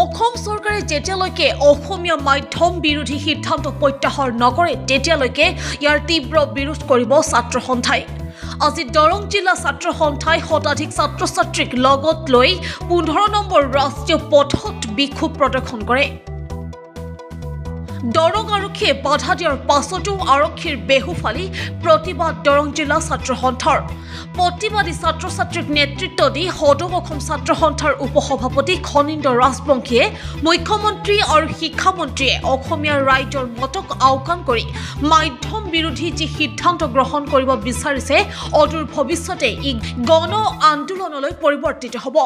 অসম চৰকাৰে যেতিয়ালৈকে অসমীয়া মাধ্যম বিৰোধী সিদ্ধান্ত প্ৰত্যাহাৰ নকৰে তেতিয়ালৈকে ইয়াৰ তীব্ৰ বিৰোধ কৰিব ছাত্ৰ সন্থাই। আজি দৰং জিলা ছাত্ৰ সন্থাই শতাধিক ছাত্ৰ ছাত্ৰীক লগত লৈ 15 নম্বৰ ৰাষ্ট্ৰীয় পথত বিক্ষোভ প্ৰদৰ্শন কৰে। দৰং আৰক্ষীয়ে বাধা দিয়াৰ পাছতো আৰক্ষীৰ বেহুফালি প্ৰতিবাদ দৰং জিলা ছাত্ৰ সন্থাৰ। প্ৰতিবাদী ছাত্ৰ ছাত্ৰীক নেতৃত্ব দি সদৌ অসম ছাত্ৰ সন্থাৰ উপসভাপতি খনীন্দ্ৰ ৰাজবংশীয়ে মুখ্যমন্ত্ৰী আৰু শিক্ষামন্ত্ৰীয়ে অসমীয়া ৰাইজৰ মতক আওকাণ কৰি মাধ্যম বিৰোধী যি সিদ্ধান্ত গ্ৰহণ কৰিব বিচাৰিছে অদূৰ ভৱিষ্যতে ই গণ আন্দোলনলৈ পৰিৱৰ্তিত হ'ব।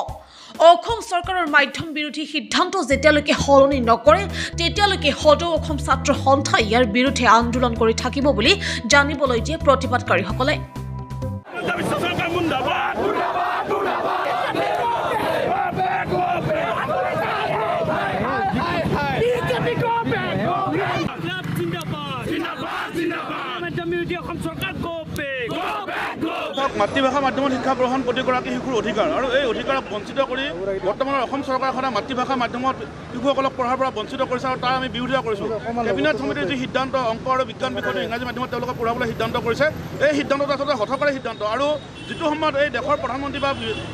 অসম চৰকাৰৰ মাধ্যম বিৰোধী সিদ্ধান্ত যেতিয়ালৈকে সলনি নকৰে তেতিয়ালৈকে সদৌ অসম ছাত্ৰ সন্থাই ইয়াৰ বিৰুদ্ধে আন্দোলন কৰি থাকিব বুলি জানিবলৈ দিয়ে প্ৰতিবাদকাৰীসকলে। মাতৃভাষা মাধ্যমত শিক্ষা গ্ৰহণ প্ৰতিগৰাকী শিশুৰ অধিকাৰ আৰু এই অধিকাৰক বঞ্চিত কৰি বৰ্তমানৰ অসম চৰকাৰখনে মাতৃভাষা মাধ্যমত শিশুসকলক পঢ়াৰ পৰা বঞ্চিত কৰিছে আৰু তাৰ আমি বিৰোধিতা কৰিছোঁ। কেবিনেট সমিতিৰ যি সিদ্ধান্ত অংক আৰু বিজ্ঞান বিষয়টো ইংৰাজী মাধ্যমত তেওঁলোকক পঢ়াবলৈ সিদ্ধান্ত কৰিছে, এই সিদ্ধান্তটো আচলতে হঠকাৰী সিদ্ধান্ত। আৰু যিটো সময়ত এই দেশৰ প্ৰধানমন্ত্ৰী বা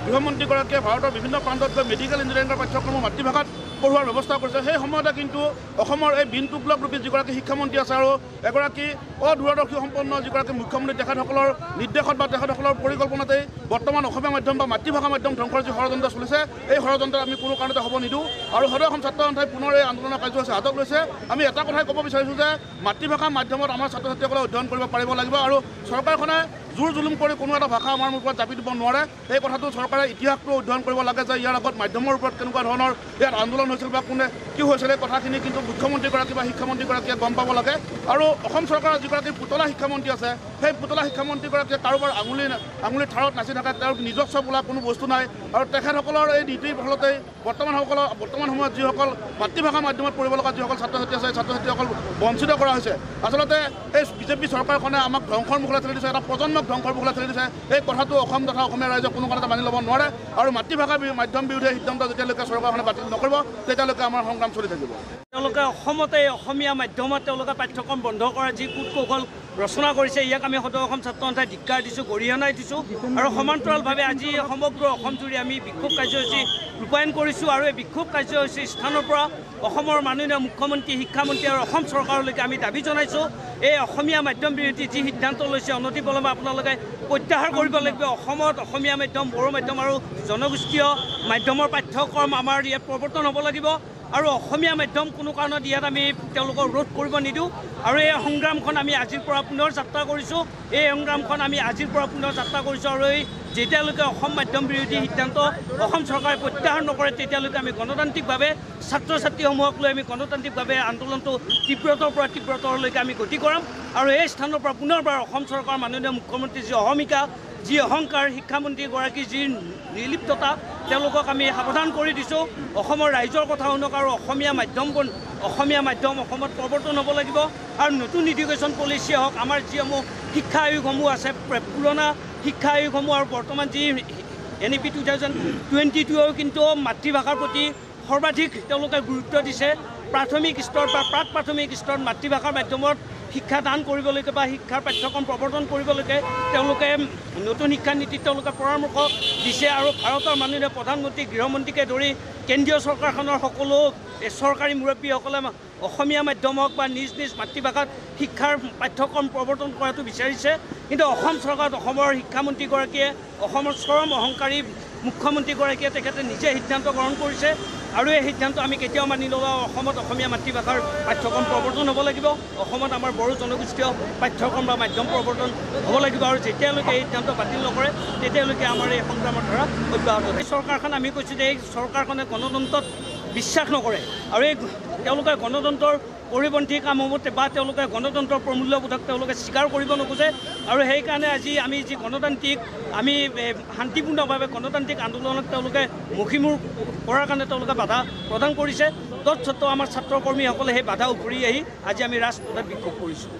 গৃহমন্ত্ৰীগৰাকীয়ে ভাৰতৰ বিভিন্ন প্ৰান্তত গৈ মেডিকেল ইঞ্জিনিয়াৰিঙৰ পাঠ্যক্ৰমৰ মাতৃভাষাত পঢ়োৱাৰ ব্যৱস্থা কৰিছে, সেই সময়তে কিন্তু অসমৰ এই বিন তুগলক ৰূপী যিগৰাকী শিক্ষামন্ত্ৰী আছে আৰু এগৰাকী অদূৰদৰ্শী সম্পন্ন যিগৰাকী মুখ্যমন্ত্ৰী তেখেতসকলৰ নিৰ্দেশত বা তেখেতসকলৰ পৰিকল্পনাতেই বৰ্তমান অসমীয়া মাধ্যম বা মাতৃভাষা মাধ্যম ধ্বংসৰ যি ষড়যন্ত্ৰ চলিছে, এই ষড়যন্ত্ৰত আমি কোনো কাৰণতে হ'ব নিদিওঁ। আৰু সদৌ অসম ছাত্ৰ সন্থাই পুনৰ এই আন্দোলনৰ কাৰ্যসূচী হাতত লৈছে। আমি এটা কথাই ক'ব বিচাৰিছোঁ যে মাতৃভাষা মাধ্যমত আমাৰ ছাত্ৰ ছাত্ৰীসকলে অধ্যয়ন কৰিব পাৰিব লাগিব আৰু চৰকাৰখনে জোৰ জুলুম কৰি কোনো এটা ভাষা আমাৰ ওপৰত জাপি দিব নোৱাৰে। এই কথাটো চৰকাৰে ইতিহাসটো অধ্যয়ন কৰিব লাগে যে ইয়াৰ আগত মাধ্যমৰ ওপৰত কেনেকুৱা ধৰণৰ ইয়াত আন্দোলন হৈছিল বা কোনে কি হৈছিল এই কথাখিনি কিন্তু মুখ্যমন্ত্ৰীগৰাকী বা শিক্ষামন্ত্ৰীগৰাকীয়ে গম পাব লাগে। আৰু অসম চৰকাৰৰ যিগৰাকী পুতলা শিক্ষামন্ত্ৰী আছে, সেই পুতলা শিক্ষামন্ত্ৰীগৰাকীয়ে কাৰোবাৰ আঙুলিৰ ঠাৰত নাচি থাকে, তেওঁৰ নিজস্ব বোলা কোনো বস্তু নাই। আৰু তেখেতসকলৰ এই নীতিৰ ফলতেই বৰ্তমান সময়ত যিসকল মাতৃভাষা মাধ্যমত পঢ়িব লগা যিসকল ছাত্ৰ ছাত্ৰী আছে, ছাত্ৰ ছাত্ৰীসকল বঞ্চিত কৰা হৈছে। আচলতে এই বিজেপি চৰকাৰখনে আমাক ধ্বংসৰ মুখলৈ ঠেলি দিছে, এটা প্ৰজন্মক ধ্বংসৰ মুখলৈ ঠেলি দিছে। এই কথাটো অসম তথা অসমীয়া ৰাইজে কোনো কাৰণতে মানি ল'ব নোৱাৰে। আৰু মাতৃভাষা মাধ্যম বিৰোধী সিদ্ধান্ত যেতিয়ালৈকে চৰকাৰখনে বাতিল নকৰিব তেতিয়ালৈকে আমাৰ সংগ্ৰাম চলি থাকিব। তেওঁলোকে অসমতে অসমীয়া মাধ্যমত তেওঁলোকে পাঠ্যক্ৰম বন্ধ কৰাৰ যি কূটকৌশল ৰচনা কৰিছে, ইয়াক আমি সদৌ অসম ছাত্ৰ সন্থাই ধিক্কাৰ দিছোঁ, গৰিহণাই দিছোঁ। আৰু সমান্তৰালভাৱে আজি সমগ্ৰ অসমজুৰি আমি বিক্ষোভ কাৰ্যসূচী ৰূপায়ণ কৰিছোঁ। আৰু এই বিক্ষোভ কাৰ্যসূচী স্থানৰ পৰা অসমৰ মাননীয় মুখ্যমন্ত্ৰী, শিক্ষামন্ত্ৰী আৰু অসম চৰকাৰলৈকে আমি দাবী জনাইছোঁ, এই অসমীয়া মাধ্যম বিৰোধী যি সিদ্ধান্ত লৈছে অনতিপলমে আপোনালোকে প্ৰত্যাহাৰ কৰিব লাগিব। অসমত অসমীয়া মাধ্যম, বড়ো মাধ্যম আৰু জনগোষ্ঠীয় মাধ্যমৰ পাঠ্যক্ৰম আমাৰ ইয়াত প্ৰৱৰ্তন হ'ব লাগিব। আৰু অসমীয়া মাধ্যম কোনো কাৰণত ইয়াত আমি তেওঁলোকক ৰোধ কৰিব নিদিওঁ। আৰু এই সংগ্ৰামখন আমি আজিৰ পৰা পুনৰ যাত্ৰা কৰিছোঁ। আৰু এই যেতিয়ালৈকে অসম মাধ্যম বিৰোধী সিদ্ধান্ত অসম চৰকাৰে প্ৰত্যাহাৰ নকৰে তেতিয়ালৈকে আমি গণতান্ত্ৰিকভাৱে ছাত্ৰ ছাত্ৰীসমূহক লৈ আমি গণতান্ত্ৰিকভাৱে আন্দোলনটো তীব্ৰতৰ পৰা তীব্ৰতৰলৈকে আমি গতি কৰাম। আৰু এই স্থানৰ পৰা পুনৰবাৰ অসম চৰকাৰৰ মাননীয় মুখ্যমন্ত্ৰী যি অহমিকা, যি অহংকাৰ, শিক্ষামন্ত্ৰীগৰাকীৰ যি নিৰ্লিপ্ততা, তেওঁলোকক আমি সাৱধান কৰি দিছোঁ। অসমৰ ৰাইজৰ কথা শুনক আৰু অসমীয়া মাধ্যম অসমত প্ৰৱৰ্তন হ'ব লাগিব। আৰু নতুন এডুকেশ্যন পলিচিয়ে হওক, আমাৰ যিসমূহ শিক্ষা আয়োগসমূহ আছে, পুৰণা শিক্ষা আয়োগসমূহ আৰু বৰ্তমান যি NEP 2022 কিন্তু মাতৃভাষাৰ প্ৰতি সৰ্বাধিক তেওঁলোকে গুৰুত্ব দিছে। প্ৰাথমিক স্তৰ বা প্ৰাক প্ৰাথমিক স্তৰত মাতৃভাষাৰ মাধ্যমত শিক্ষাদান কৰিবলৈকে বা শিক্ষাৰ পাঠ্যক্ৰম প্ৰৱৰ্তন কৰিবলৈকে তেওঁলোকে নতুন শিক্ষা নীতিত তেওঁলোকে পৰামৰ্শ দিছে। আৰু ভাৰতৰ মাননীয় প্ৰধানমন্ত্ৰী, গৃহমন্ত্ৰীকে ধৰি কেন্দ্ৰীয় চৰকাৰখনৰ সকলো চৰকাৰী মুৰব্বীসকলে অসমীয়া মাধ্যমক বা নিজ মাতৃভাষাত শিক্ষাৰ পাঠ্যক্ৰম প্ৰৱৰ্তন কৰাটো বিচাৰিছে। কিন্তু অসম চৰকাৰত অসমৰ শিক্ষামন্ত্ৰীগৰাকীয়ে, অসমৰ চৰম অহংকাৰী মুখ্যমন্ত্ৰীগৰাকীয়ে তেখেতে নিজে সিদ্ধান্ত গ্ৰহণ কৰিছে। আৰু এই সিদ্ধান্ত আমি কেতিয়াও মানি নলওঁ। অসমত অসমীয়া মাতৃভাষাৰ পাঠ্যক্ৰম প্ৰৱৰ্তন হ'ব লাগিব। অসমত আমাৰ বড়ো জনগোষ্ঠীয় পাঠ্যক্ৰম বা মাধ্যম প্ৰৱৰ্তন হ'ব লাগিব। আৰু যেতিয়ালৈকে এই সিদ্ধান্ত বাতিল নকৰে তেতিয়ালৈকে আমাৰ এই সংগ্ৰামৰ ধাৰা অব্যাহত থাকিব। এই চৰকাৰখন আমি কৈছোঁ যে এই চৰকাৰখনে গণতন্ত্ৰত বিশ্বাস নকৰে আৰু এই তেওঁলোকে গণতন্ত্ৰৰ পৰিপন্থী কামসমূহ বা তেওঁলোকে গণতন্ত্ৰৰ প্ৰমূল্যবোধক তেওঁলোকে স্বীকাৰ কৰিব নোখোজে। আৰু সেইকাৰণে আজি আমি যি আমি শান্তিপূৰ্ণভাৱে গণতান্ত্ৰিক আন্দোলনত তেওঁলোকে মুখিমুখ কৰাৰ কাৰণে তেওঁলোকে বাধা প্ৰদান কৰিছে। তৎসত্ত্বেও আমাৰ ছাত্ৰকৰ্মীসকলে সেই বাধা উফৰি আহি আজি আমি ৰাজপথত বিক্ষোভ কৰিছোঁ।